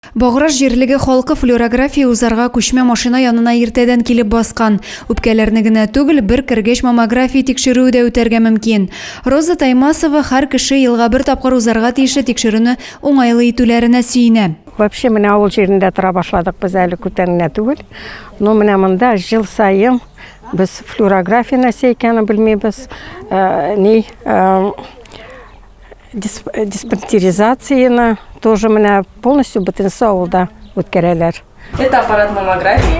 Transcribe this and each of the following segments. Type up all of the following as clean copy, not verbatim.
Баграш җирлеге халкы флюорография узарга күчмә машина янына иртәдән килеп баскан. Үпкәләрне генә түгел, бер кергәч маммография тикшерүе дә үтәргә мөмкин. Роза Таймасова һәр кеше елга бер тапкыр узарга тиешле тикшерүне уңайлы итүләренә сөенә. Вообще менә авыл җирендә тора башладык без әле күтәренә түгел. Но менә монда жыл сайын без флюорография нәрсә икәнен белмибез. Диспансеризацияны тоже менә полностью бөтенсе авылда үткәрәләр. Это аппарат маммографии.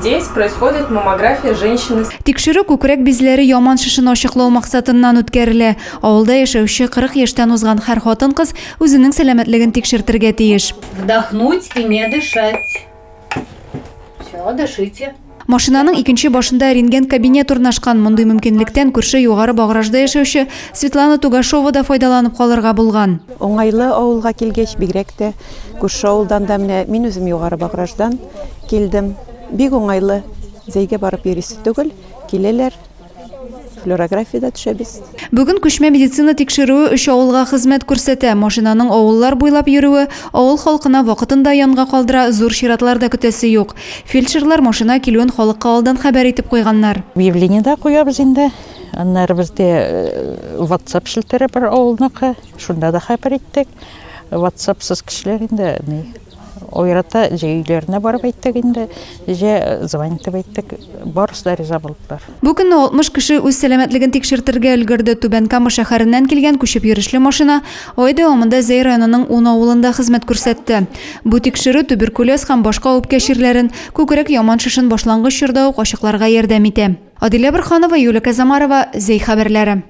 Здесь происходит маммография женщины. Тикшерү күкрәк безләре яман шишен ачыклау максатыннан үткәрелә. Авылда яшәүче 40 яшьтән узган һәр хатын-кыз үзенең сәламәтлеген тикшертергә тиеш. Вдохнуть и не дышать. Все, дышите. Машинаның икенче башында рентген кабинет урнашкан. Мондый мөмкинлектән күрше югары Баграшда яшәүче Светлана Тугашова да файдаланып калырга булган. Оңайлы авылга килгәч бигрәк тә күрше авылдан да менә мин үзем югары Баграшдан килдем. Бик оңайлы, зәйгә барып йөрисе түгел, киләләр. Флюорографияда төшәбез. Бүген күчмә медицина тикшерүе 3 авылга хезмәт күрсәтә. Машинаның авыллар буйлап йөрүе авыл халкына вакытында янга калдыра, зур чиратларда көтәсе юк. Фельдшерлар машина килүен халыкка алдан хәбәр итеп куйганнар. Объявление да куябыз инде. Аннары бездә WhatsApp шелтәре бар авылныкы. Шунда да хәбәр иттек. WhatsAppсыз кешеләр инде ойрата җәйләренә барып әйттек инде. Звонить әйттек. Барысы да риза булдылар. Бу көнне 60 кеше үз сәламәтлеген тикшертергә өлгерде. Түбән Кама шәһәреннән килгән күчеп йөрешле машина ай дәвамында Зәй районының 10 авылында хезмәт күрсәтте. Бу тикшерү туберкулез һәм башка үпкә чирләрен, күкрәк яман шишен башлангыч чорда ук ачыкларга ярдәм итә. Адилә Борханова, Юлия Казамарова, Зәй хәбәрләре.